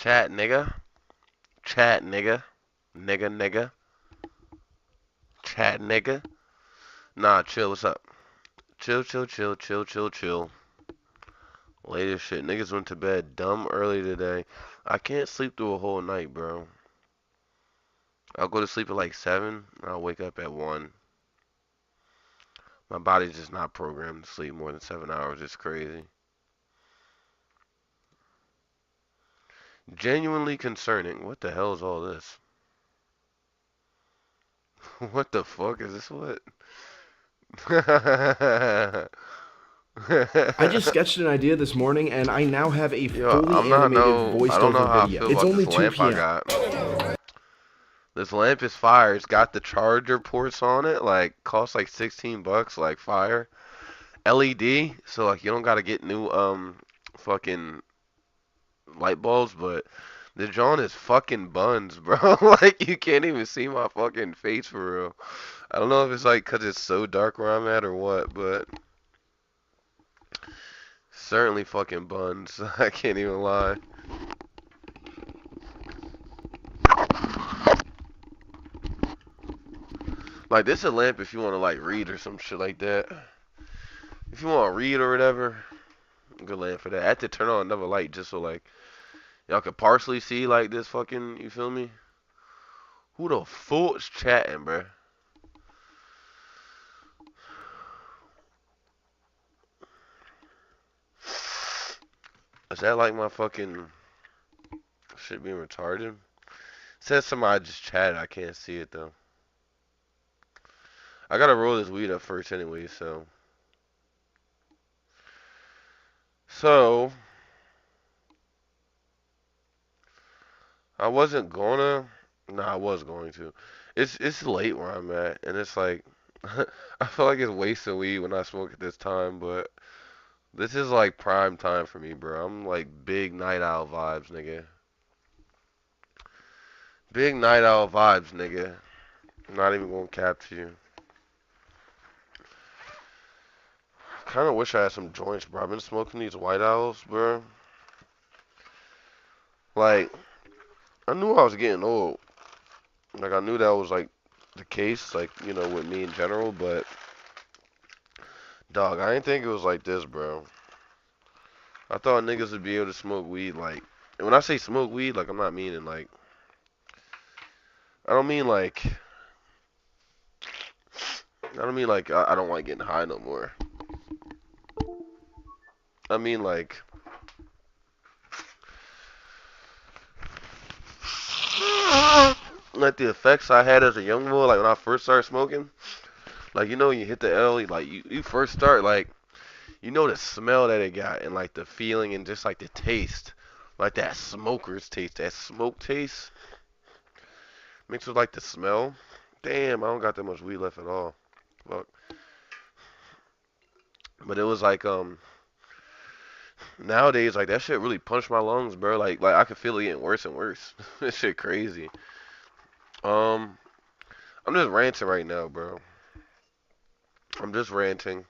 Chat, nigga. Chat, nigga. Nigga. Chat, nigga. Nah, chill. What's up? Chill. Latest shit. Niggas went to bed dumb early today. I can't sleep through a whole night, bro. I'll go to sleep at like 7. I'll wake up at 1. My body's just not programmed to sleep more than 7 hours. It's crazy. Genuinely concerning. What the hell is all this? What the fuck is this? What? I just sketched an idea this morning, and I now have a Yo, fully animated I don't know how voiced-over I video. feel It's about only this 2 lamp I p.m. got. This lamp is fire. It's got the charger ports on it. Like, costs like 16 bucks. Like, fire. LED. So, like, you don't gotta get new, fucking light bulbs. But the John is fucking buns, bro. Like, you can't even see my fucking face for real. I don't know if it's like 'cause it's so dark where I'm at or what, but certainly fucking buns. I can't even lie. Like, this is a lamp if you want to, like, read or some shit like that. If you want to read or whatever, good lamp for that. I had to turn on another light just so, like, y'all could partially see, like, this fucking, you feel me? Who the fuck's chatting, bruh? Is that, like, my fucking shit being retarded? It says somebody just chatted. I can't see it, though. I gotta roll this weed up first anyway, so. I wasn't gonna. Nah, I was going to. It's late where I'm at, and it's like I feel like it's wasting weed when I smoke at this time, but this is like prime time for me, bro. I'm like big night owl vibes, nigga. Big night owl vibes, nigga. I'm not even gonna cap to you. Kind of wish I had some joints, bro. I've been smoking these white owls, bro. Like, I knew I was getting old. Like, I knew that was like the case, like, you know, with me in general, but dog, I didn't think it was like this, bro. I thought niggas would be able to smoke weed, like, and when I say smoke weed, like, I'm not meaning, like, I don't mean, like, I don't like getting high no more. I mean, like, the effects I had as a young boy, like, when I first started smoking, like, you know, when you hit the L, like, you first start, like, you know the smell that it got, and, like, the feeling, and just, like, the taste, like, that smoker's taste, that smoke taste, mixed with, like, the smell. Damn, I don't got that much weed left at all. Fuck. But it was like nowadays like that shit really punched my lungs, bro. Like I could feel it getting worse and worse. This shit crazy. Um I'm just ranting right now, bro. I'm just ranting.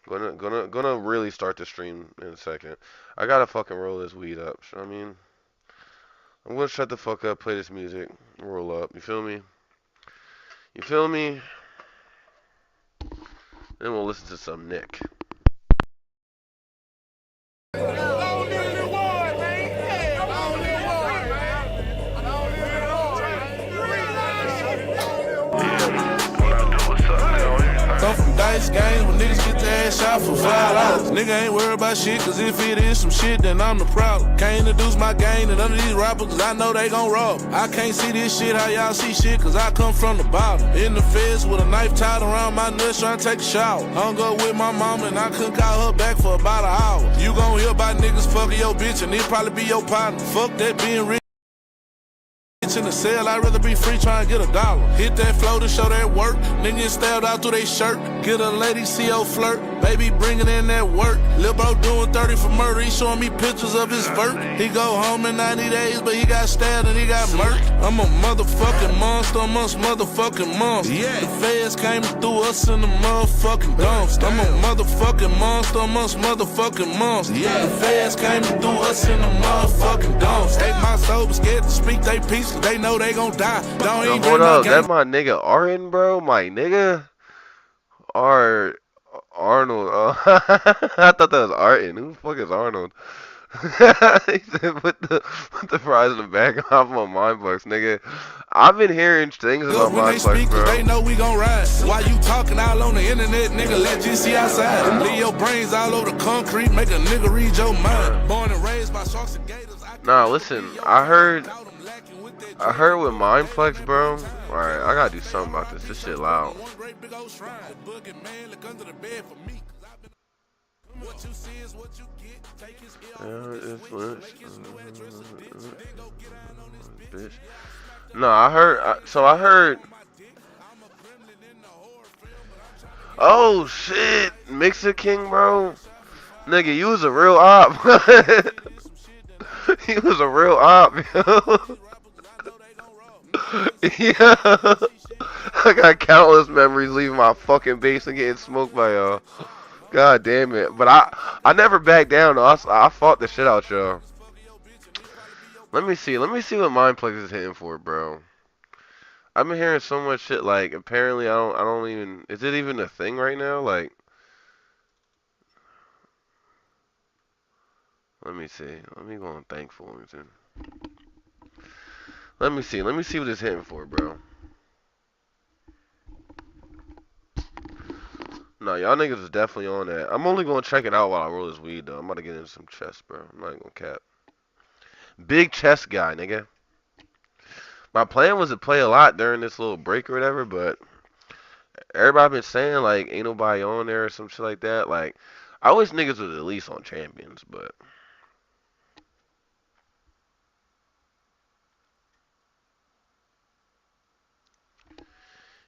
Gonna really start the stream in a second. I gotta fucking roll this weed up. I mean, I'm gonna shut the fuck up, play this music, roll up. You feel me? You feel me? Then we'll listen to some Nick. Come from dice games when niggas get their ass shot for $5. Nigga ain't worried about shit, cause if it is some shit, then I'm the problem. Can't introduce my game to none of these rappers, cause I know they gon' rob. I can't see this shit, how y'all see shit, cause I come from the bottom. In the feds with a knife tied around my nuts, trying to take a shower. Hung up with my mama and I couldn't call her back for about an hour. You gon' hear about niggas fucking your bitch and it probably be your partner. Fuck that being rich in the cell, I'd rather be free trying to get $1. Hit that flow to show that work. Niggas stabbed out through they shirt. Get a lady, CO flirt. Baby bringing in that work. Lil' bro doing 30 for murder. He showing me pictures of his vert. He go home in 90 days, but he got stabbed and he got murked. I'm a motherfucking monster amongst motherfucking monsters. Yeah. The feds came through us in the motherfucking dumps. I'm a motherfucking monster amongst motherfucking monsters. Yeah. The feds came through us in the motherfucking dumps. They my soul scared to speak they peace, cause they know they gon' die. Don't even hold up, that my nigga Arden, bro? My nigga? Arnold. I thought that was Arden. Who the fuck is Arnold? He said, put the fries in the bag off my Mindbucks, nigga. I've been hearing things about Mindbucks, bro. They know we gon' ride. Why you talking all on the internet, nigga? Let you see outside. Leave your brains all over the concrete, make a nigga read your mind. Born and raised by sharks and gators. Nah, listen, I heard with Mindplex, bro. Alright, I gotta do something about this. This shit loud. No, I heard. Oh shit, Mixer King, bro. Nigga, you was a real op. He was a real op, yo. Yeah. I got countless memories leaving my fucking base and getting smoked by y'all. God damn it. But I never backed down, though. I fought the shit out y'all. Let me see what Mindplex is hitting for, bro. I've been hearing so much shit, like, apparently I don't even, is it even a thing right now? Like, let me see. Let me go on Thankfulness. Let me see what it's hitting for, bro. No, y'all niggas is definitely on that. I'm only gonna check it out while I roll this weed, though. I'm about to get into some chest, bro. I'm not even gonna cap. Big chest guy, nigga. My plan was to play a lot during this little break or whatever, but everybody been saying, like, ain't nobody on there or some shit like that. Like, I wish niggas was at least on Champions, but...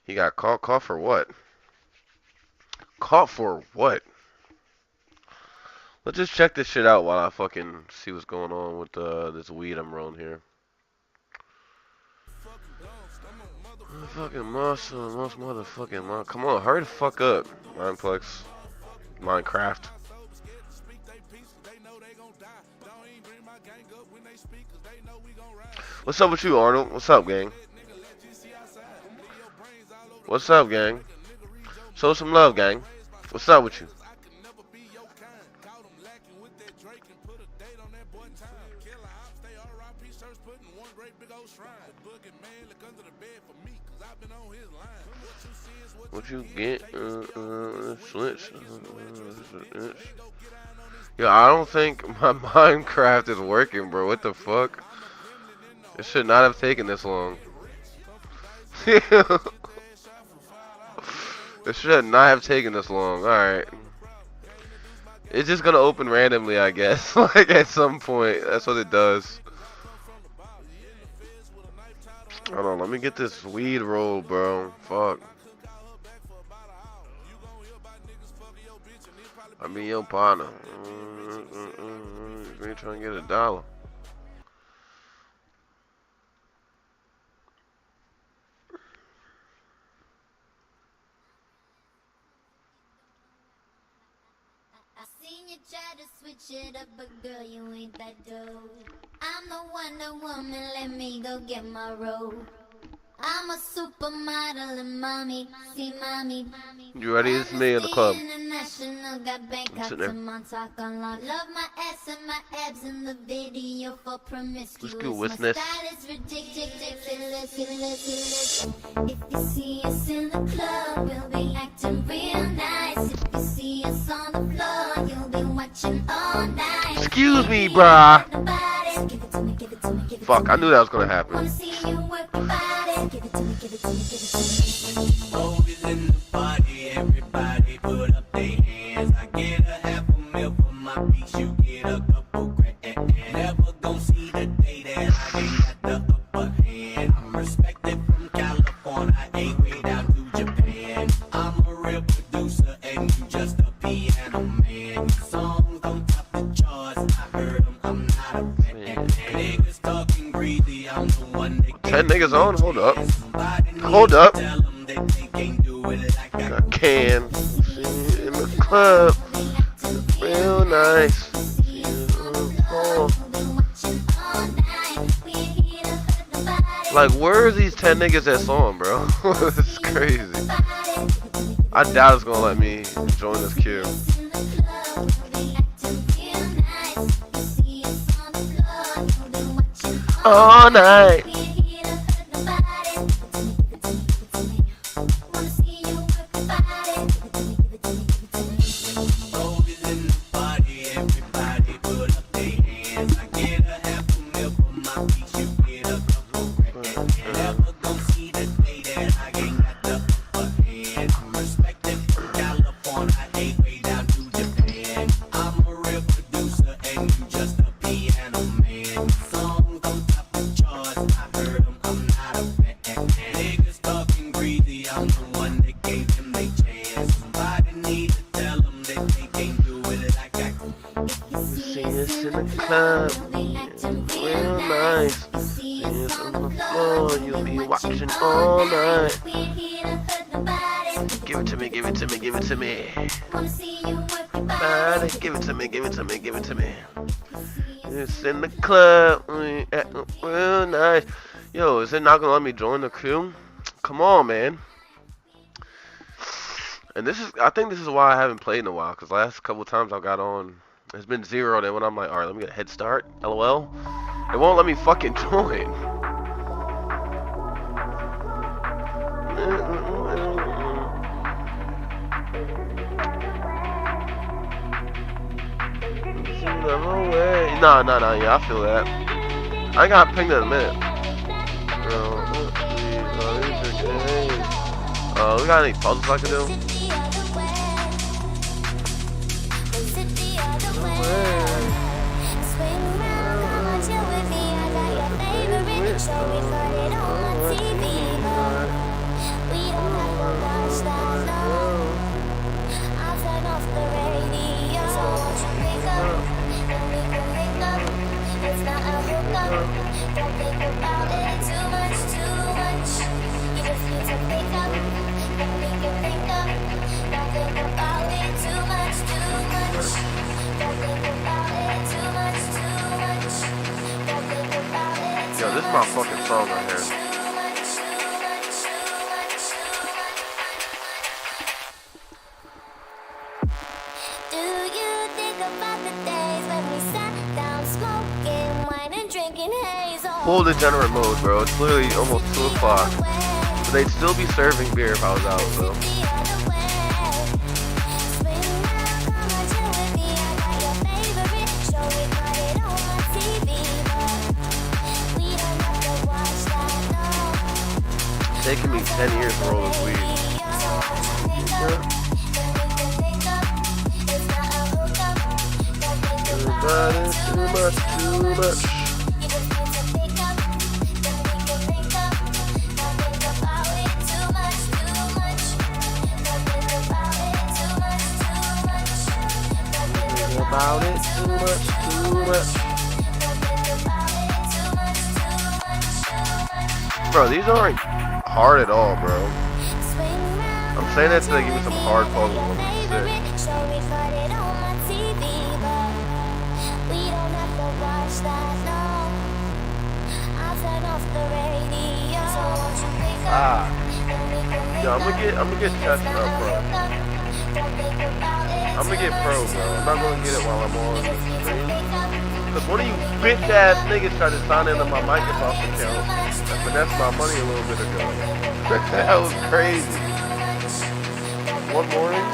He got caught. Caught for what? Caught for what? Let's just check this shit out while I fucking see what's going on with this weed I'm rolling here. Fucking most motherfucking come on, hurry the fuck up, Mindplex, Minecraft. What's up with you, Arnold? What's up, gang? What's up, gang? Show some love, gang. What's up with you? What you get? Switch. Yo, I don't think my Minecraft is working, bro. What the fuck? It should not have taken this long. It should not have taken this long. Alright. It's just gonna open randomly, I guess. Like, at some point. That's what it does. Hold on, let me get this weed roll, bro. Fuck. I mean, your partner. You ain't trying to get $1. Try to switch it up, but girl, you ain't that dope. I'm the Wonder Woman, let me go get my robe. I'm a supermodel and mommy, see mommy. You ready? It's me in the club. International, got Bangkok to Montauk on lock. Love my ass and my abs in the video for promiscuous. My style is ridiculous. If you see us in the club, we'll be acting real nice. If you see us on the floor, you'll be watching all night. Excuse me, bruh. Fuck, I knew that was gonna happen. Wanna see you work your body. Give it to me, give it to me, give it to me. Always in the party, everybody put up their hands. I get a half a mil for my beats, you get a couple grand. Never gon' see the day that I ain't got the upper hand. I'm respected from California, I ain't way down to Japan. I'm a real producer and you just a piano. I'm not a rat. Niggas talking greedy, I'm the one that 10 niggas on? Hold up. somebody Hold up. tell them that they can't do it like I I can see you in the club. Real nice. Oh. Like, where are these 10 niggas that saw him, bro? This is crazy. I doubt it's gonna let me join this queue. All night. Club, real nice. Dance on the floor, you'll be watching all night. Give it to me, give it to me, give it to me. Body, give it to me, give it to me, give it to me. It's in the club, real nice. Yo, is it not gonna let me join the queue? Come on, man. And I think this is why I haven't played in a while, because last couple times I got on, it's been zeroed in when I'm like, alright, let me get a head start. LOL. It won't let me fucking join. Nah, yeah, I feel that. I ain't got pinged in a minute. We got any puzzles I can do? Yo, this is my fucking song right here. Do you think about the days when we sat down smoking wine and drinking haze? Full degenerate mode, bro. It's literally almost 2 o'clock. But they'd still be serving beer if I was out, so. It's taking me 10 years to roll this weed. Too much. About it, too much. Bro, these aren't hard at all, bro. I'm saying that so they give me some hard puzzles when I'm sick. Yo, I'm gonna get tested out, bro. I'm gonna get pro, bro. I'm not gonna get it while I'm on the stream. Cause one of you bitch ass niggas tried to sign into my Microsoft account, but that's my money a little bit ago. That was crazy. One morning,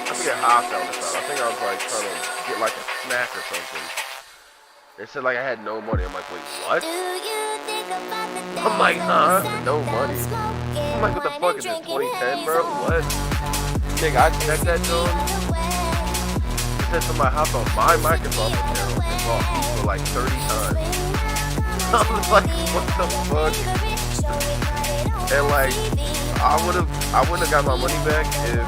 I forget how I found this out. I think I was like trying to get like a snack or something. They said like I had no money. I'm like, wait, what? I'm like, huh? No money? I'm like, what the fuck is this, 2010, bro? What? Nigga, I checked that joint. It said somebody hopped on my Microsoft account and bought FIFA like 30 times. I was like, what the fuck? And like, I wouldn't have got my money back if,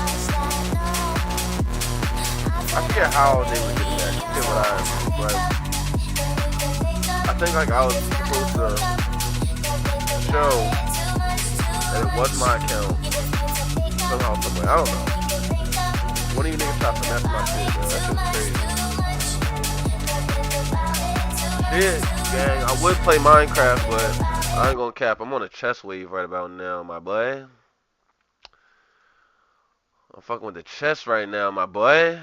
I forget how they would get it back. shit I think like I was supposed to show that it was my account somehow, somewhere. I don't know. One of you niggas tried to finesse my shit, man. That shit was crazy. Shit, gang. I would play Minecraft, but I ain't gonna cap. I'm on a chess wave right about now, my boy. I'm fucking with the chess right now, my boy.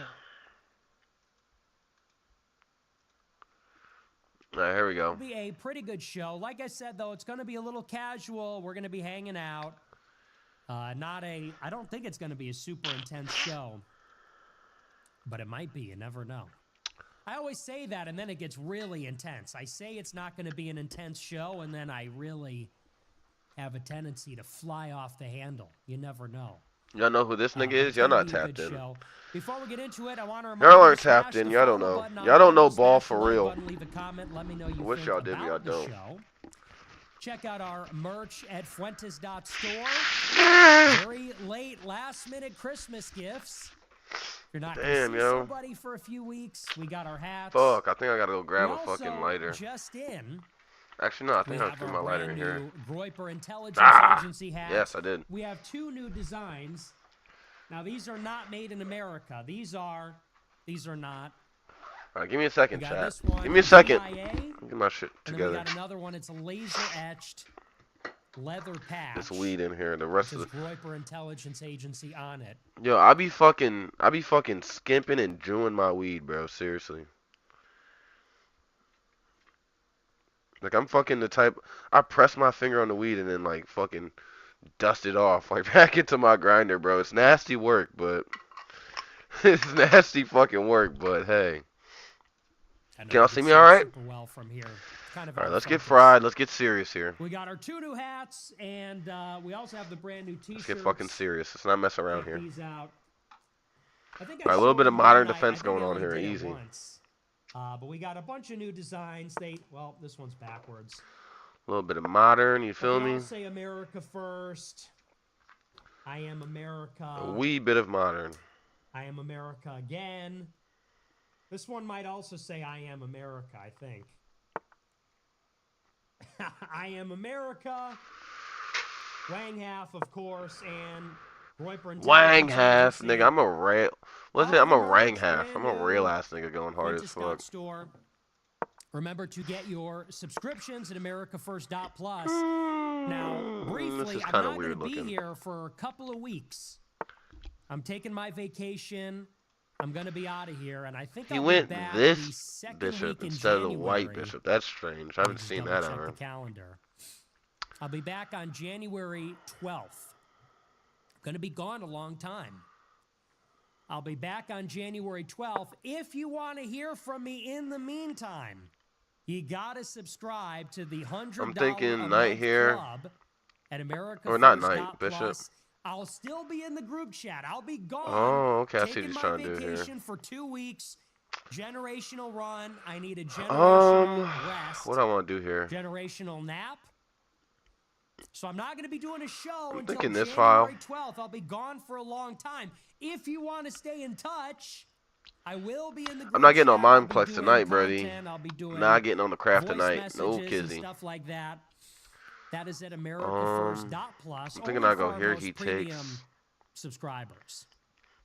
Alright, here we go. It'll be a pretty good show. Like I said, though, it's going to be a little casual. We're going to be hanging out. I don't think it's going to be a super intense show. But it might be. You never know. I always say that, and then it gets really intense. I say it's not going to be an intense show, and then I really have a tendency to fly off the handle. You never know. Y'all know who this nigga is? Y'all not tapped in. Before we get into it, I want to remind y'all aren't tapped in. Y'all don't know. Y'all don't know ball for real. Leave a comment. Let me know you I wish y'all did, but y'all don't. Check out our merch at Fuentes.store. Very late, last-minute Christmas gifts. If you're not going to see somebody for a few weeks, we got our hats. Fuck, I think I gotta go grab a fucking lighter. Actually, no, I think I threw my lighter in here. Groiper Intelligence Agency hat. Yes, I did. We have 2 new designs. Now, these are not made in America. These are not. All right, give me a second, chat. Give me a second. Get my shit together. And then we got another one. It's a laser-etched leather patch. This weed in here. The rest of the Groiper Intelligence Agency on it. Yo, I be fucking skimping and chewing my weed, bro. Seriously. Like, I'm fucking the type, I press my finger on the weed and then, like, fucking dust it off, like, back into my grinder, bro. It's nasty work, but, it's nasty fucking work, but, hey. Can y'all see me alright? Well from here. Alright, let's get fried. Let's get serious here. We got our 2 new hats, and we also have the brand new t-shirts. Let's get fucking serious. Let's not mess around here. Alright, a little bit of modern defense going on here, easy. But we got a bunch of new designs. Well, this one's backwards. A little bit of modern, you feel me? I'll say America first. I am America. A wee bit of modern. I am America again. This one might also say I am America, I think. I am America. Wang half, of course, and Wang half, nigga. I'm a real. What's it? I'm a Rang half. I'm a real ass nigga going hard as fuck. Remember to get your subscriptions at AmericaFirst.plus. Now, briefly, I'm not going to be here for a couple of weeks. I'm taking my vacation. I'm going to be out of here, and I think he went this bishop instead of the white bishop. That's strange. I haven't seen that ever. I'll be back on January 12th. Going to be gone a long time. I'll be back on January 12th. If you want to hear from me in the meantime, you got to subscribe to the $100 I'm thinking Knight here. Club at America. Or not Knight, Bishop. I'll still be in the group chat. I'll be gone. Oh, okay. I see what he's trying to do here. For 2 weeks. Generational run. I need a generational rest. What do I want to do here? Generational nap. So I'm not going to be doing a show until this January 12th. I'll be gone for a long time. If you want to stay in touch, I will be in the group I'm not getting on chat. Mineplex tonight, Brody. Not getting on the craft tonight. No kizzy. Stuff like that. That is at AmericaFirst.plus. I'm thinking I'll go here. He takes subscribers.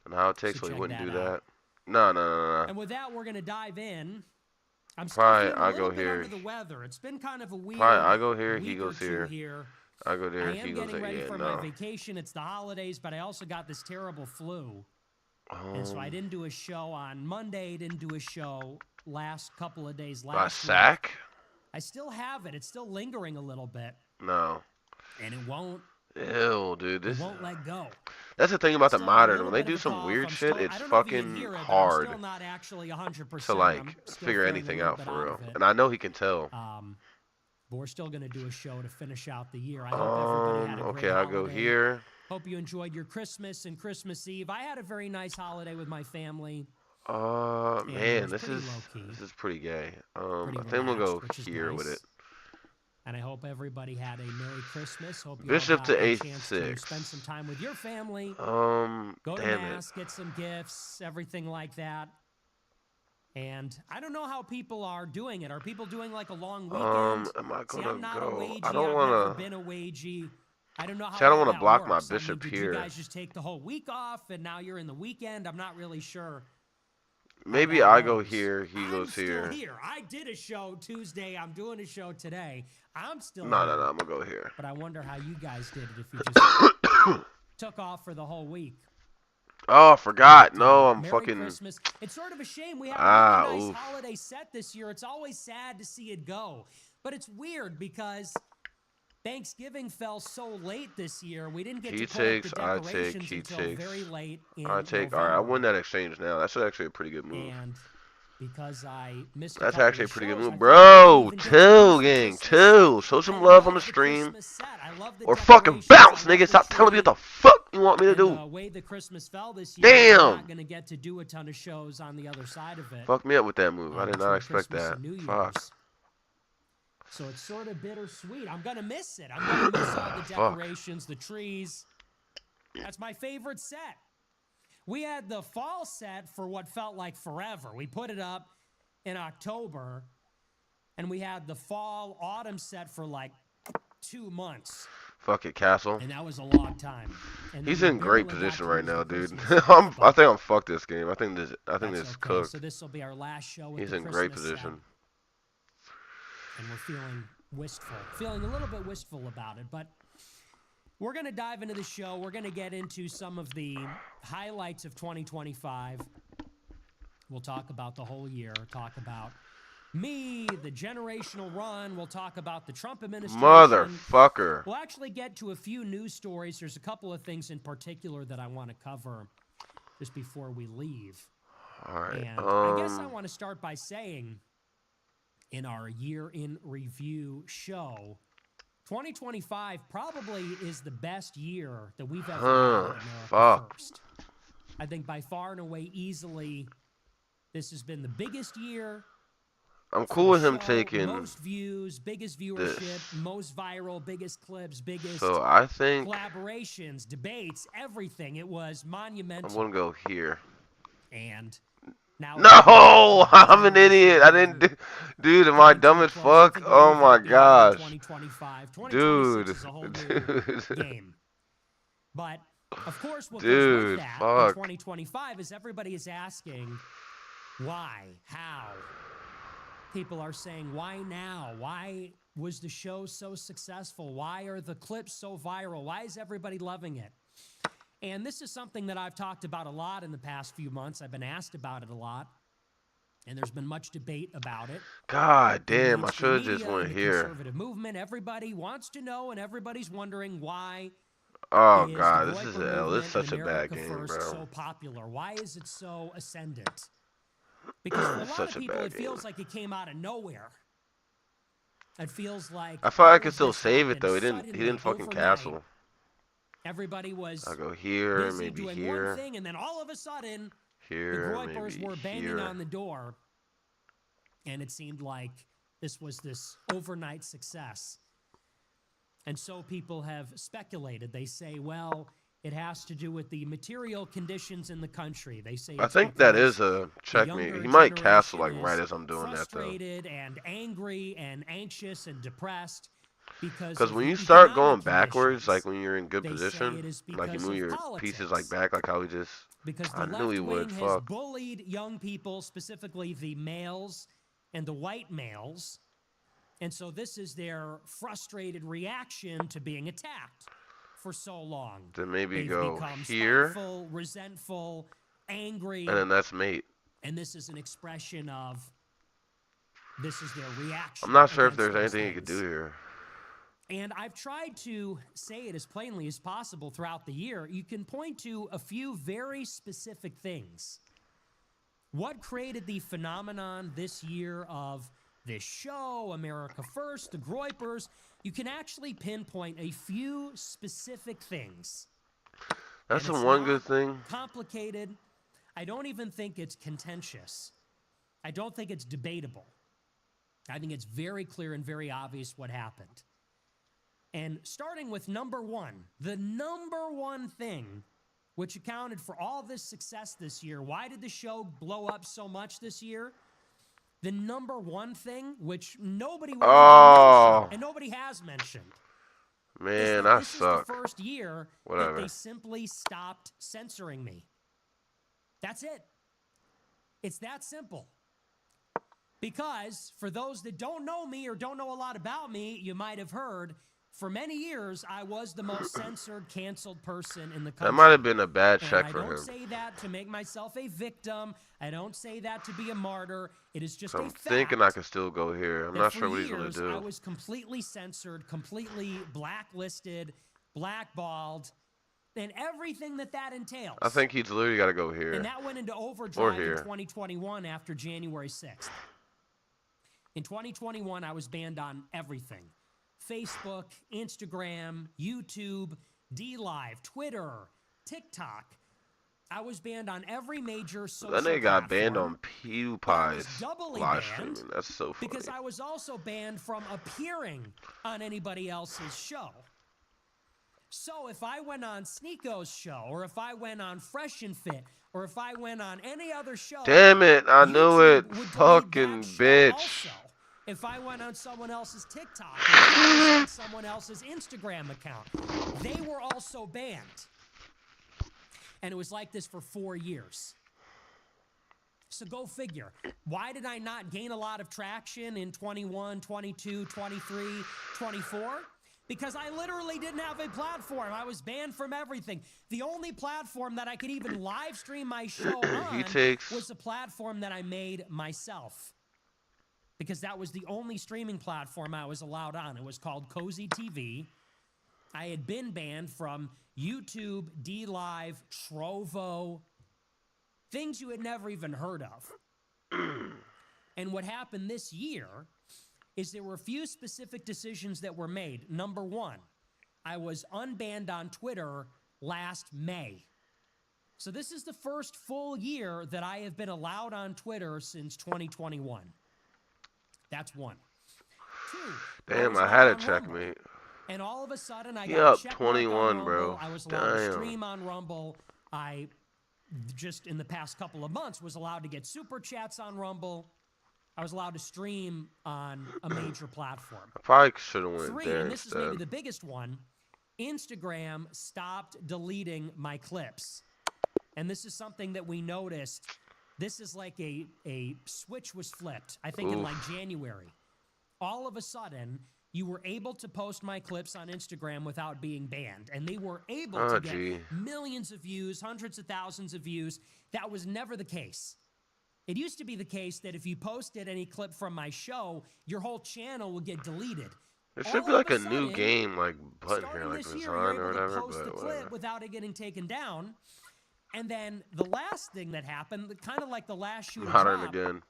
And how it takes, so he wouldn't do that. No. And with that, we're going to dive in. I'm probably I'll go here. Under the weather. It's been kind of a weird. Probably I go here. He goes here. I go there. He goes there. I am getting ready for my vacation. It's the holidays, but I also got this terrible flu, and so I didn't do a show on Monday. Didn't do a show last couple of days. Last sack. I still have it. It's still lingering a little bit. No. And it won't. Ew, dude. This won't let go. That's the thing about the modern. When they do some weird shit, it's fucking hard to like figure anything out for real. And I know he can tell. But we're still going to do a show to finish out the year. I hope everybody had a great okay, I'll go here. Hope you enjoyed your Christmas and Christmas Eve. I had a very nice holiday with my family. Man, this is pretty gay. I think I'm gonna go here with it. And I hope everybody had a Merry Christmas. Hope you Bishop to a A6. To spend some time with your family. Go to Mass, get some gifts, everything like that. And I don't know how people are doing it. Are people doing like a long weekend? Am I See, gonna I'm not a go? wagey. I don't I've never wanna. been a wagey. I don't know how See, I don't all wanna that block my works. I mean, bishop did you here. guys just take the whole week off and now you're in the weekend? I'm not really sure. Maybe I go here. He I'm goes still here. here. I did a show Tuesday. I'm doing a show today. I'm still No, here. no, no. I'm gonna go here. But I wonder how you guys did it if you just took off for the whole week. Oh, I forgot. No, I'm Merry fucking. Christmas. It's sort of a shame. We had a really nice oof. holiday set this year. It's always sad to see it go. But it's weird because Thanksgiving fell so late this year. We didn't get He to put up the takes, I take, decorations he until takes. very late in I take. November. Alright, I win that exchange now. That's actually a pretty good move. And because I missed That's couple actually a of pretty good shows, move. I Bro, didn't even get to chill, use the gang. Christmas Chill. set. Show some I love on love the stream. Christmas set. I love the Or fucking decorations. bounce, I love nigga. the Stop telling me what tree. the fuck you want me to And do. the way the Christmas fell this year, Damn. I'm not going to get to do a ton of shows on the other side of it. Fuck me up with that move. I did not between expect Christmas that. and New Fuck. Year's. So it's sort of bittersweet. I'm going to miss it. I'm going to miss all the decorations, the trees. That's my favorite set. We had the fall set for what felt like forever. We put it up in October, and we had the fall autumn set for like 2 months. Fuck it, Castle. And that was a long time. And He's then in we great barely got position to right use the now, dude. Christmas set, I think I'm fucked this game. I think this that's is okay. cooked. So this will be our last show with He's the in Christmas great set. position. And we're feeling wistful. Feeling a little bit wistful about it, but we're going to dive into the show. We're going to get into some of the highlights of 2025. We'll talk about the whole year, talk about me, the generational run. We'll talk about the Trump administration. Motherfucker. We'll actually get to a few news stories. There's a couple of things in particular that I want to cover just before we leave. All right. And I guess I want to start by saying, in our year in review show, 2025 probably is the best year that we've ever had at America fuck. First. I think by far and away, easily, this has been the biggest year. I'm cool with him show, taking most views, biggest viewership, most viral, biggest clips, biggest So I think collaborations, debates, everything. It was monumental. I'm gonna go here. And now No, I'm an idiot. I didn't do. Dude, am I dumb as fuck? Oh my gosh. 2025. 2026 Dude. is a whole new Dude. game. But of course, what goes Dude, with that fuck. in 2025 is everybody is asking why, how. People are saying, why now? Why was the show so successful? Why are the clips so viral? Why is everybody loving it? And this is something that I've talked about a lot in the past few months. I've been asked about it a lot. And there's been much debate about it. God damn, I The should have media just and went the here. Conservative movement, everybody wants to know, and everybody's wondering why Oh is god, the this is Groyper L. This is movement such a and bad America game, First bro. so popular? Why is it so ascendant? Because for a lot Such a of people, bad it feels game. like it came out of nowhere. It feels like I feel like I all could of still this save it happened though. He suddenly, didn't fucking overnight. castle. Everybody was I'll go here, busy maybe doing here, one thing, and then all of a sudden, the here, Groypers maybe were banging here. on the door, and it seemed like this was this overnight success. And so people have speculated. They say, well, it has to do with the material conditions in the country. They say I it's think that because is a checkmate. younger He might castle like generation right is as I'm doing that though. frustrated and angry and anxious and depressed because Because of when the you start economic going backwards, conditions. like when you're in good They say position, it is like you because move of your politics. pieces like back, like how he just. Because the I left knew he wing would. has Fuck. bullied young people, specifically the males and the white males. And so this is their frustrated reaction to being attacked for so long. Then maybe They've go become here, spiteful, resentful, angry, and then that's mate. and this is an expression of this is their reaction. I'm not sure if against there's those anything he could things. do here. And I've tried to say it as plainly as possible throughout the year. You can point to a few very specific things. What created the phenomenon this year of this show, America First, the Groypers? You can actually pinpoint a few specific things. That's And the it's one not good thing. Complicated. I don't even think it's contentious. I don't think it's debatable. I think it's very clear and very obvious what happened. And starting with number one, the number one thing which accounted for all this success this year. Why did the show blow up so much this year? The number one thing, which nobody will Oh. mention, and nobody has mentioned, Man, is that I this suck. is the first year Whatever. that they simply stopped censoring me. That's it. It's that simple. Because for those that don't know me or don't know a lot about me, you might have heard, for many years, I was the most censored, canceled person in the country. That might have been a bad And check I for don't him. say that to make myself a victim. I don't say that to be a martyr. It is just I'm a fact. thinking I can still go here. I'm that not for sure what he's going to years, do. I was completely censored, completely blacklisted, blackballed, and everything that entails. I think he's literally got to go And here. that went into overdrive in here. 2021 after January 6th. In 2021, I was banned on everything. Facebook, Instagram, YouTube, DLive, Twitter, TikTok. I was banned on every major social That nigga got banned platform. on But I was PewDiePie's doubly live banned streaming. That's so funny. because I was also banned from appearing on anybody else's show. So if I went on Sneako's show, or if I went on Fresh and Fit, or if I went on any other show, Damn it, I knew YouTube it. would delete Fucking that show bitch. also. If I went on someone else's TikTok, or if I was on someone else's Instagram account, they were also banned. And it was like this for 4 years. So go figure. Why did I not gain a lot of traction in 21, 22, 23, 24? Because I literally didn't have a platform. I was banned from everything. The only platform that I could even live stream my show on was the platform that I made myself. Because that was the only streaming platform I was allowed on. It was called Cozy TV. I had been banned from YouTube, DLive, Trovo, things you had never even heard of. And what happened this year is there were a few specific decisions that were made. Number one, I was unbanned on Twitter last May. So this is the first full year that I have been allowed on Twitter since 2021. That's one. Two, Damn, was I had a allowed on Rumble. checkmate. And all of a sudden, I He got up a check 21, mark on bro. Rumble. I was allowed to Damn. stream on Rumble. I just in the past couple of months was allowed to get super chats on Rumble. I was allowed to stream on a major platform. I probably should have went Three, there and this is maybe instead. the biggest one, Instagram stopped deleting my clips. And this is something that we noticed. This is like a switch was flipped, I think in like January. All of a sudden, you were able to post my clips on Instagram without being banned. And they were able to get millions of views, hundreds of thousands of views. That was never the case. It used to be the case that if you posted any clip from my show, your whole channel would get deleted. There should be like a new game, like button here, like this year, design you're or able to whatever. post the But clip whatever. without it getting taken down. And then the last thing that happened, kind of like the last shoe to Modern drop, again.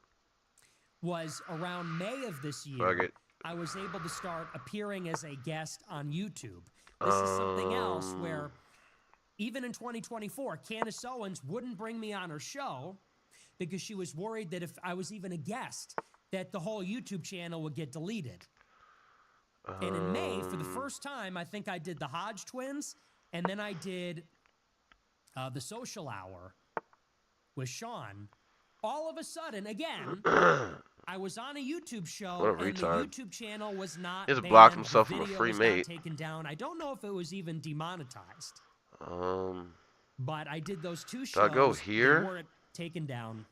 was around May of this Fuck year. it. I was able to start appearing as a guest on YouTube. This is something else where even in 2024, Candace Owens wouldn't bring me on her show because she was worried that if I was even a guest, that the whole YouTube channel would get deleted. And in May, for the first time, I think I did the Hodge twins, and then I did the Social Hour with Sean. All of a sudden, again, I was on a YouTube show, What a and the retard. YouTube channel was not He just banned. blocked The himself from a video free was mate. not taken down. I don't know if it was even demonetized. But I did those two shows. I go here? They weren't taken down.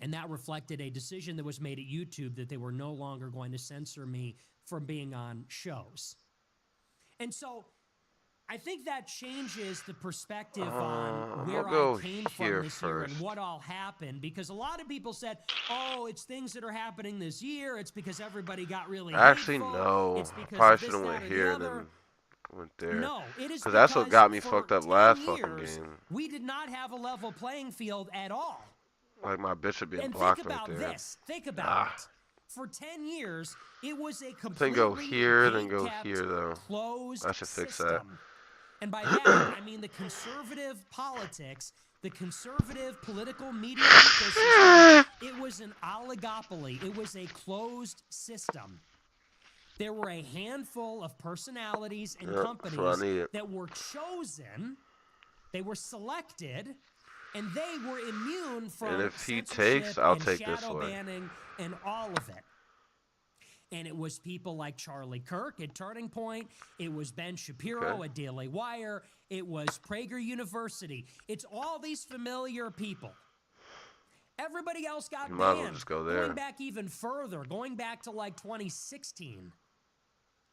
And that reflected a decision that was made at YouTube that they were no longer going to censor me from being on shows. And so I think that changes the perspective on where go I came here from this year and first. what all happened. Because a lot of people said, oh, it's things that are happening this year. It's because everybody got really Actually, hateful. no. It's because Probably of this, should have that, went or the here and other." then went there. No, it is Because that's what got me for fucked up 10 last fucking years, game. We did not have a level playing field at all. Like my bishop being And blocked think about right there. this. Think about it. For 10 years, it was a completely Then go here, then go gate-kept, here, though. closed I should fix that. system. And by that, I mean the conservative politics, the conservative political media ecosystem. It was an oligopoly. It was a closed system. There were a handful of personalities and Yep, that's what I companies needed. that were chosen They were selected, and they were immune from And if he censorship takes, I'll and take this shadow one. banning and all of it. And it was people like Charlie Kirk at Turning Point. It was Ben Shapiro Okay. at Daily Wire. It was Prager University. It's all these familiar people. Everybody else got You might as banned. well just go there. Going back even further, going back to like 2016.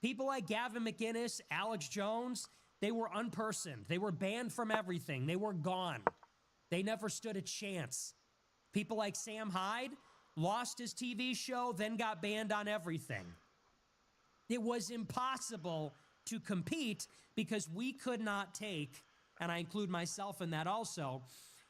People like Gavin McInnes, Alex Jones, they were unpersoned. They were banned from everything. They were gone. They never stood a chance. People like Sam Hyde lost his TV show, then got banned on everything. It was impossible to compete because we could not take, and I include myself in that also,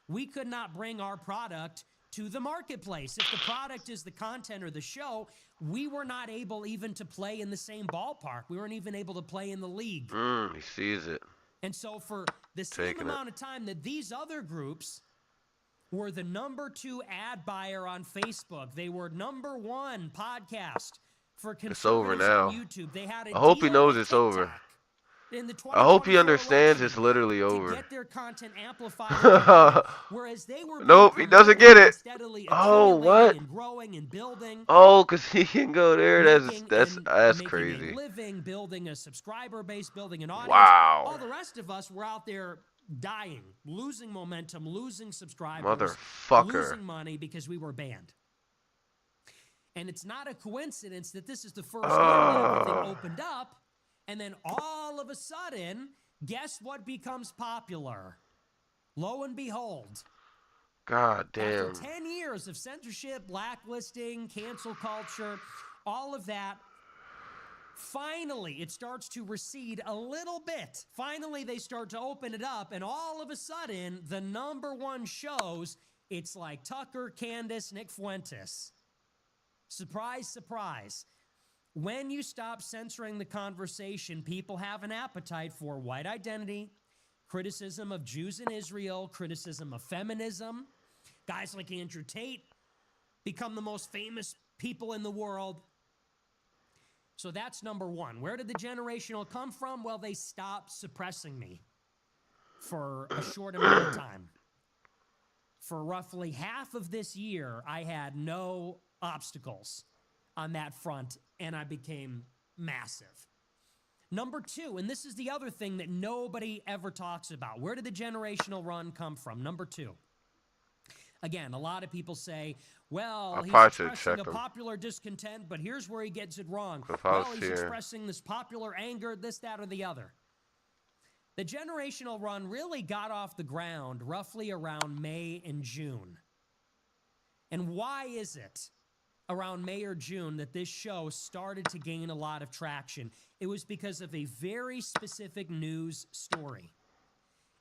we could not bring our product to the marketplace. If the product is the content or the show, we were not able even to play in the same ballpark. We weren't even able to play in the league. He sees it. And so for the same amount of time that these other groups were the #2 ad buyer on Facebook, they were #1 podcast for It's over conservatives now. on YouTube. They had a I hope he deal knows with it's over. TikTok in the I hope he 2024 understands election it's literally to over. get their content amplified, whereas they were being Nope, he doesn't get promoted it. and steadily Oh, accumulating what? and growing and building. Oh, cause he can go there. That's Making crazy. a living, building a subscriber base, building an audience. Wow. All the rest of us were out there dying, losing momentum, losing subscribers, Motherfucker. losing money because we were banned. And it's not a coincidence that this is the first year that everything opened up, and then all of a sudden, guess what becomes popular? Lo and behold, God damn. after 10 years of censorship, blacklisting, cancel culture, all of that, finally it starts to recede a little bit. Finally, they start to open it up, and all of a sudden, the #1 shows, it's like Tucker, Candace, Nick Fuentes. Surprise, surprise. When you stop censoring the conversation, people have an appetite for white identity, criticism of Jews in Israel, criticism of feminism. Guys like Andrew Tate become the most famous people in the world. So that's #1. Where did the generational come from? Well, they stopped suppressing me for a short amount of time. For roughly half of this year, I had no obstacles on that front, and I became massive. #2, and this is the other thing that nobody ever talks about. Where did the generational run come from? #2. Again, a lot of people say, well, he's expressing a popular discontent, but here's where he gets it wrong. Well, he's expressing this popular anger, this, that, or the other. The generational run really got off the ground roughly around May and June. And why is it around May or June that this show started to gain a lot of traction? It was because of a very specific news story.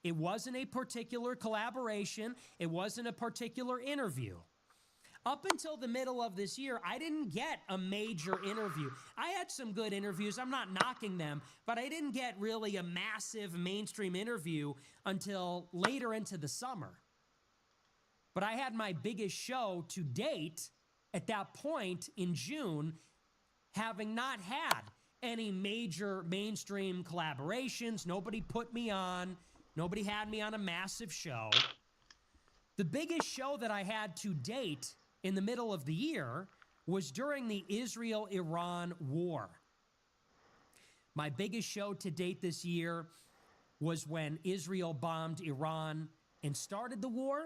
It wasn't a particular collaboration. It wasn't a particular interview. Up until the middle of this year, I didn't get a major interview. I had some good interviews. I'm not knocking them, but I didn't get really a massive mainstream interview until later into the summer. But I had my biggest show to date at that point in June, having not had any major mainstream collaborations. Nobody put me on. Nobody had me on a massive show. The biggest show that I had to date in the middle of the year was during the Israel-Iran war. My biggest show to date this year was when Israel bombed Iran and started the war.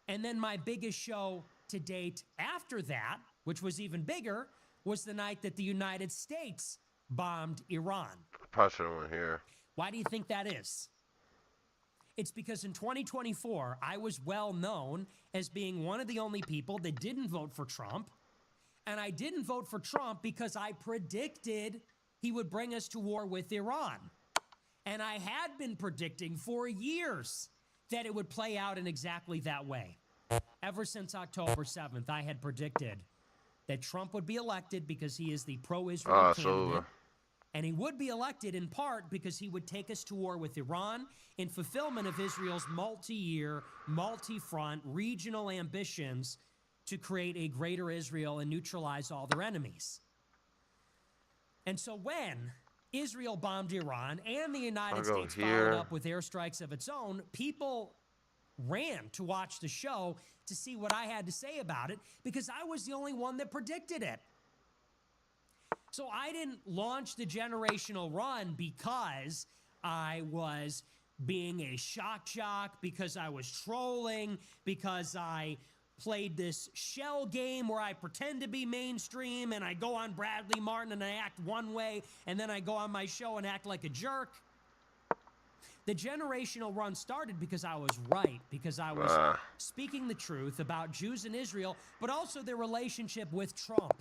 And then my biggest show to date after that, which was even bigger, was the night that the United States bombed Iran. Probably shouldn't want to hear. Why do you think that is? It's because in 2024, I was well known as being one of the only people that didn't vote for Trump. And I didn't vote for Trump because I predicted he would bring us to war with Iran. And I had been predicting for years that it would play out in exactly that way. Ever since October 7th, I had predicted that Trump would be elected because he is the pro-Israel candidate. And he would be elected in part because he would take us to war with Iran in fulfillment of Israel's multi-year, multi-front, regional ambitions to create a greater Israel and neutralize all their enemies. And so when Israel bombed Iran and the United I'll go States followed here. up with airstrikes of its own, people ran to watch the show to see what I had to say about it because I was the only one that predicted it. So I didn't launch the generational run because I was being a shock jock, because I was trolling, because I played this shell game where I pretend to be mainstream and I go on Bradley Martin and I act one way and then I go on my show and act like a jerk. The generational run started because I was right, because I was speaking the truth about Jews in Israel, but also their relationship with Trump.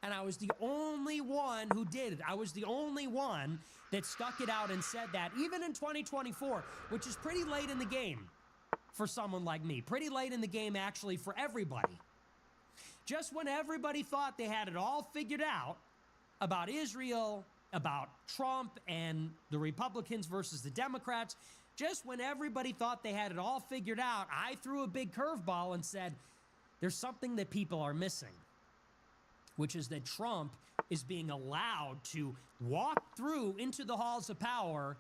And I was the only one who did it. I was the only one that stuck it out and said that, even in 2024, which is pretty late in the game for someone like me. Pretty late in the game, actually, for everybody. Just when everybody thought they had it all figured out about Israel, about Trump and the Republicans versus the Democrats, just when everybody thought they had it all figured out, I threw a big curveball and said, there's something that people are missing, which is that Trump is being allowed to walk through into the halls of power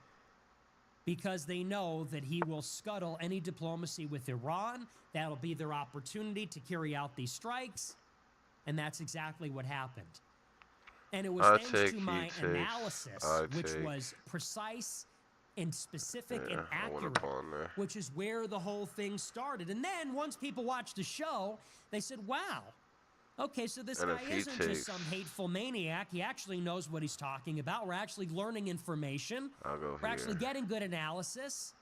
because they know that he will scuttle any diplomacy with Iran. That'll be their opportunity to carry out these strikes. And that's exactly what happened. And it was thanks to my analysis, which was precise and specific and accurate, which is where the whole thing started. And then once people watched the show, they said, wow, okay, so this guy isn't just some hateful maniac. He actually knows what he's talking about. We're actually learning information. We're actually getting good analysis.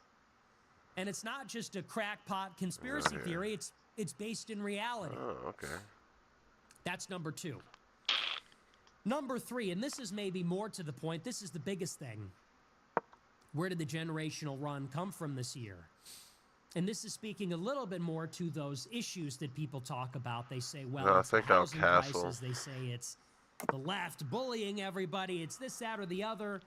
And it's not just a crackpot conspiracy theory. It's based in reality. Oh, okay. That's number 2. Number 3, and this is maybe more to the point, this is the biggest thing. Where did the generational run come from this year? And this is speaking a little bit more to those issues that people talk about. They say, well, it's the housing prices. They say it's the left bullying everybody. It's this, that, or the other.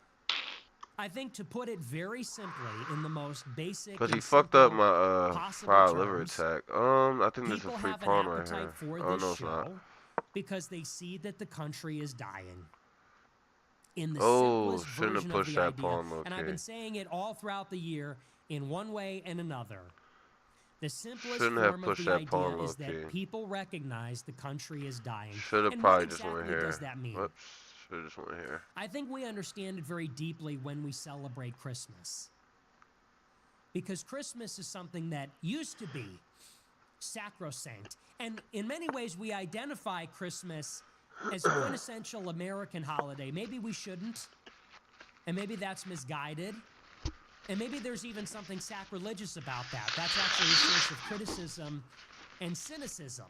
I think to put it very simply, in the most basic, because he fucked up my fried liver attack. I think there's a free pawn right here. Oh no, it's not. Because they see that the country is dying. In the Oh, simplest shouldn't have version pushed of the that idea, pawn. and I've been saying it all throughout the year in one way and another. The simplest form of the idea is that people recognize the country is dying. Should have probably just went here. Does that mean? Whoops, should have just went here. I think we understand it very deeply when we celebrate Christmas. Because Christmas is something that used to be sacrosanct. And in many ways, we identify Christmas as a quintessential American holiday. Maybe we shouldn't. And maybe that's misguided. And maybe there's even something sacrilegious about that. That's actually a source of criticism and cynicism.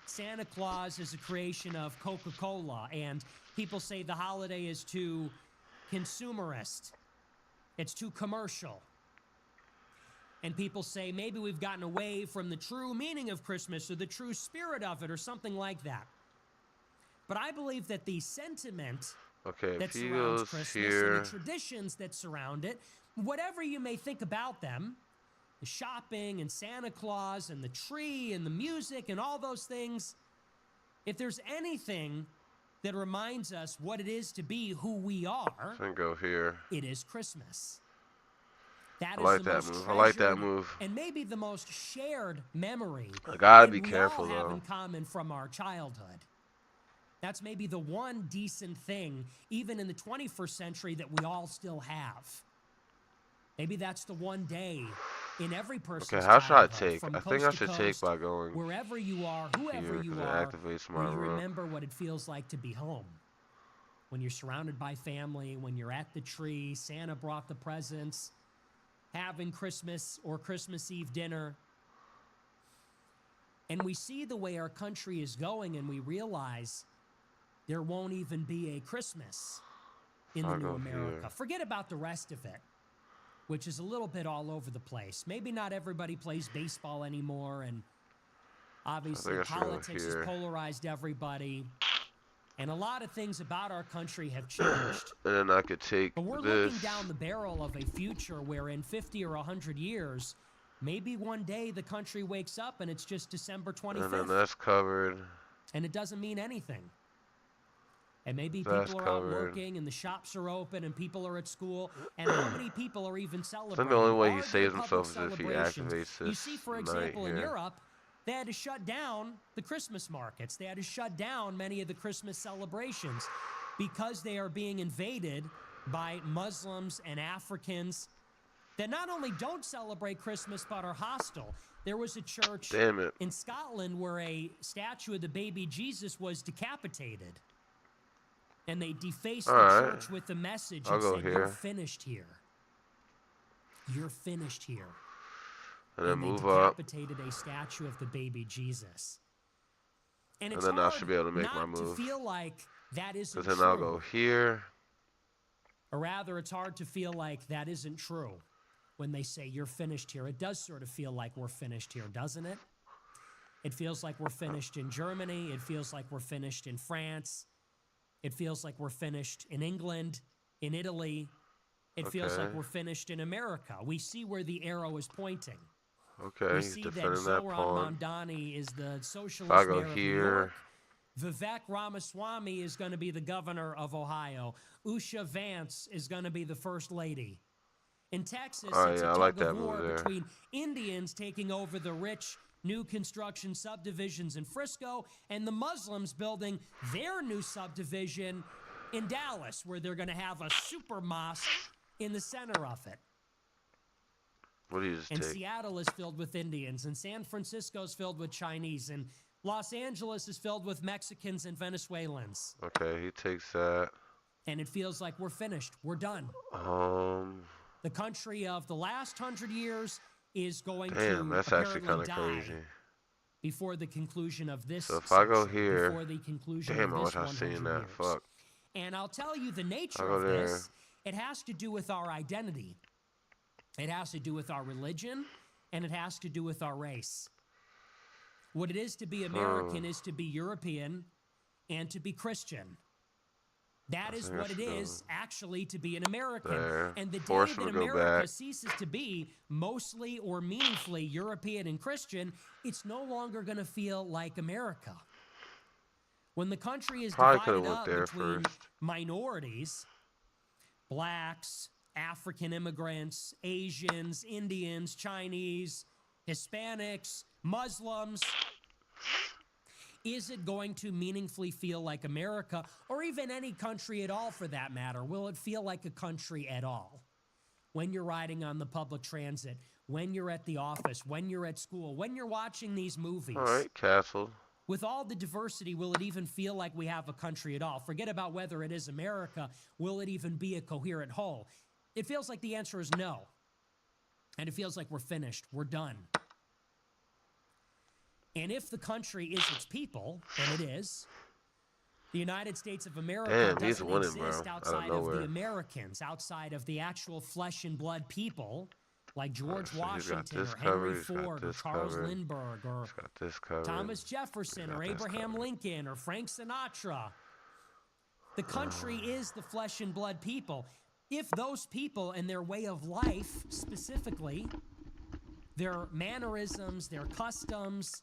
Santa Claus is a creation of Coca-Cola, and people say the holiday is too consumerist. It's too commercial. And people say maybe we've gotten away from the true meaning of Christmas or the true spirit of it or something like that. But I believe that the sentiment that surrounds Christmas and the traditions that surround it, whatever you may think about them, the shopping and Santa Claus and the tree and the music and all those things, if there's anything that reminds us what it is to be who we are, go here. It is Christmas. That I like that move. I like that move. And maybe the most shared memory I gotta be careful we all have though. in common from our childhood. That's maybe the one decent thing, even in the 21st century, that we all still have. Maybe that's the one day in every person's Okay, how should I childhood, take? from I think I coast to should take coast, by going wherever you are, whoever here, you 'cause it are, activates my where you room. remember what it feels like to be home. When you're surrounded by family, when you're at the tree, Santa brought the presents, having Christmas or Christmas Eve dinner. And we see the way our country is going and we realize there won't even be a Christmas in the new America. Forget about the rest of it, which is a little bit all over the place. Maybe not everybody plays baseball anymore, and obviously politics has polarized everybody. And a lot of things about our country have changed. And then I could take But we're looking down the barrel of a future where in 50 or 100 years, maybe one day the country wakes up and it's just December 25th. And then that's covered. And it doesn't mean anything. And maybe That's people are out covered. working and the shops are open and people are at school. And how many people are even I think celebrating? the only way he Are there saves public himself is if he celebrations? activates You this see, for night example, in here. Europe, they had to shut down the Christmas markets. They had to shut down many of the Christmas celebrations because they are being invaded by Muslims and Africans that not only don't celebrate Christmas but are hostile. There was a church Damn it. in Scotland where a statue of the baby Jesus was decapitated. And they defaced the Alright. church with the message I'll and go said, here. "You're finished here. You're finished here." And then And they move up. decapitated a statue of the baby Jesus. And And it's then I hard should be able to make my not to move. feel like that isn't Because then true. I'll go here. Or rather, it's hard to feel like that isn't true when they say you're finished here. It does sort of feel like we're finished here, doesn't it? It feels like we're finished in Germany. It feels like we're finished in France. It feels like we're finished in England, in Italy. It feels like Okay. we're finished in America. We see where the arrow is pointing. Okay, We he's see that defending that Zoran pawn. Mamdani is the If socialist I go mayor of New here. York. Vivek Ramaswamy is going to be the governor of Ohio. Usha Vance is going to be the first lady. In Texas, Oh, it's yeah, I a like tug that of war move there. between Indians taking over the rich new construction subdivisions in Frisco and the Muslims building their new subdivision in Dallas, where they're going to have a super mosque in the center of it. What do you just And take? Seattle is filled with Indians, and San Francisco is filled with Chinese, and Los Angeles is filled with Mexicans and Venezuelans. Okay, he takes that. And it feels like we're finished. We're done. The country of the last 100 years is going Damn, to that's actually apparently kind of die crazy. before the conclusion of this So if I go century, here, before the conclusion damn, I of wish this I 100 seen that. years. Fuck. And I'll tell you the nature I'll go of there. this. It has to do with our identity. It has to do with our religion, and it has to do with our race. What it is to be American is to be European and to be Christian. That is think I what it should go is actually to be an American. there. And the day Force that him to go America back. ceases to be mostly or meaningfully European and Christian, it's no longer going to feel like America. When the country is Probably coulda divided went up there between first. minorities, blacks, African immigrants, Asians, Indians, Chinese, Hispanics, Muslims, is it going to meaningfully feel like America, or even any country at all for that matter? Will it feel like a country at all? When you're riding on the public transit, when you're at the office, when you're at school, when you're watching these movies. All right, castle. With all the diversity, will it even feel like we have a country at all? Forget about whether it is America. Will it even be a coherent whole? It feels like the answer is no. And it feels like we're finished. We're done. And if the country is its people, and it is, the United States of America Damn, he's doesn't winning, bro. exist Out of outside of nowhere. the Americans, outside of the actual flesh and blood people like George so he's got Washington this or Henry covered, he's got Ford or this Charles covered. Lindbergh or He's got this covered. Thomas Jefferson got or this Abraham covered. Lincoln or Frank Sinatra. The country is the flesh and blood people. If those people and their way of life, specifically, their mannerisms, their customs,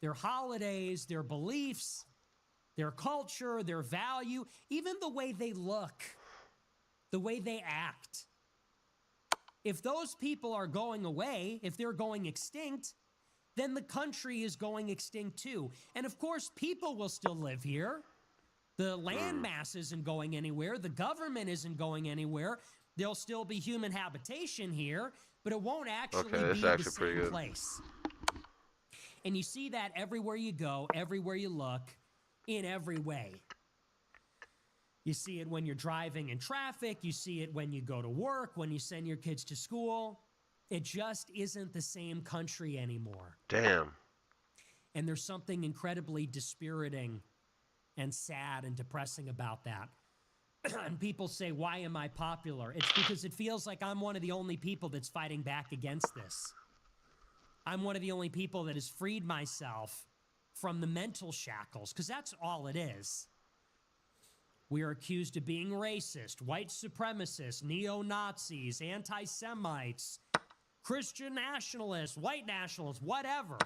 their holidays, their beliefs, their culture, their value, even the way they look, the way they act, if those people are going away, if they're going extinct, then the country is going extinct too. And of course, people will still live here. The land mass isn't going anywhere. The government isn't going anywhere. There'll still be human habitation here, but it won't actually Okay, this be is actually the pretty same good. place. And you see that everywhere you go, everywhere you look, in every way. You see it when you're driving in traffic. You see it when you go to work, when you send your kids to school. It just isn't the same country anymore. Damn. And there's something incredibly dispiriting and sad and depressing about that. And people say, why am I popular? It's because it feels like I'm one of the only people that's fighting back against this. I'm one of the only people that has freed myself from the mental shackles, because that's all it is. We are accused of being racist, white supremacists, neo-Nazis, anti-Semites, Christian nationalists, white nationalists, whatever.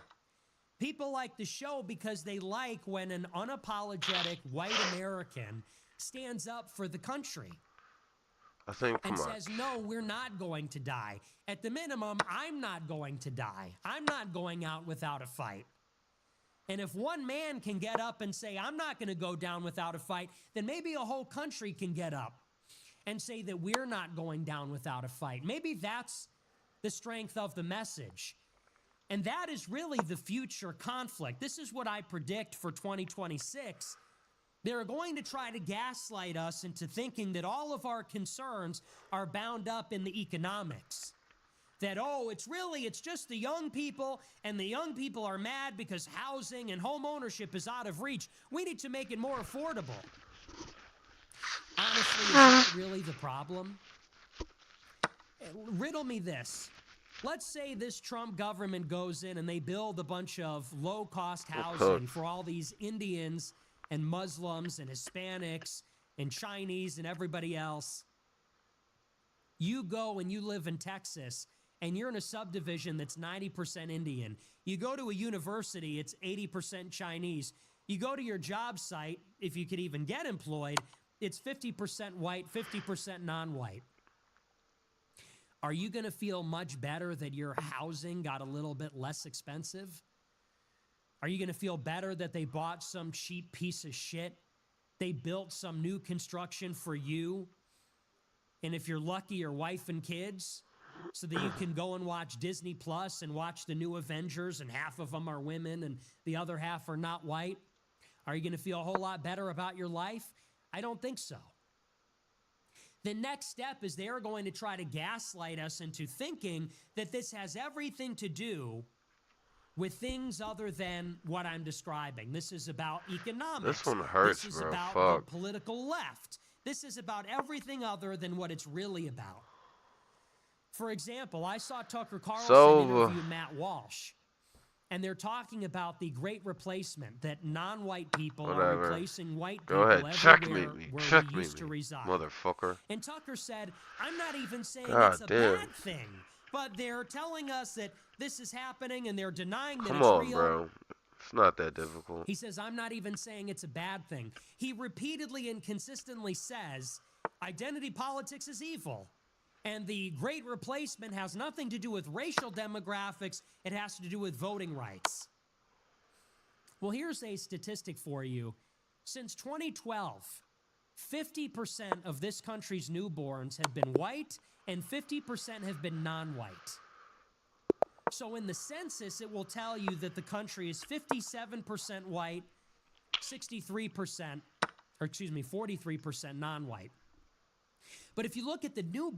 People like the show because they like when an unapologetic white American stands up for the country I think, and come on. says, no, we're not going to die. At the minimum, I'm not going to die. I'm not going out without a fight. And if one man can get up and say, I'm not going to go down without a fight, then maybe a whole country can get up and say that we're not going down without a fight. Maybe that's the strength of the message. And that is really the future conflict. This is what I predict for 2026. They're going to try to gaslight us into thinking that all of our concerns are bound up in the economics. That, oh, it's just the young people, and the young people are mad because housing and home ownership is out of reach. We need to make it more affordable. Honestly, is that really the problem? Riddle me this. Let's say this Trump government goes in and they build a bunch of low-cost housing for all these Indians and Muslims and Hispanics and Chinese and everybody else. You go and you live in Texas and you're in a subdivision that's 90% Indian. You go to a university, it's 80% Chinese. You go to your job site, if you could even get employed, it's 50% white, 50% non-white. Are you going to feel much better that your housing got a little bit less expensive? Are you going to feel better that they bought some cheap piece of shit? They built some new construction for you? And if you're lucky, your wife and kids, so that you can go and watch Disney Plus and watch the new Avengers, and half of them are women and the other half are not white? Are you going to feel a whole lot better about your life? I don't think so. The next step is they're going to try to gaslight us into thinking that this has everything to do with things other than what I'm describing. This is about economics. This one hurts, This is bro. about Fuck. the political left. This is about everything other than what it's really about. For example, I saw Tucker Carlson interview Matt Walsh, and they're talking about the great replacement, that non-white people are replacing white people everywhere where we used to reside. Motherfucker. And Tucker said, I'm not even saying God it's a damn. bad thing, but they're telling us that this is happening and they're denying that Come it's on, real. bro. It's not that difficult. He says, I'm not even saying it's a bad thing. He repeatedly and consistently says, identity politics is evil. And the great replacement has nothing to do with racial demographics. It has to do with voting rights. Well, here's a statistic for you. Since 2012, 50% of this country's newborns have been white and 50% have been non-white. So in the census, it will tell you that the country is 57% white, 43% non-white. But if you look at the newborn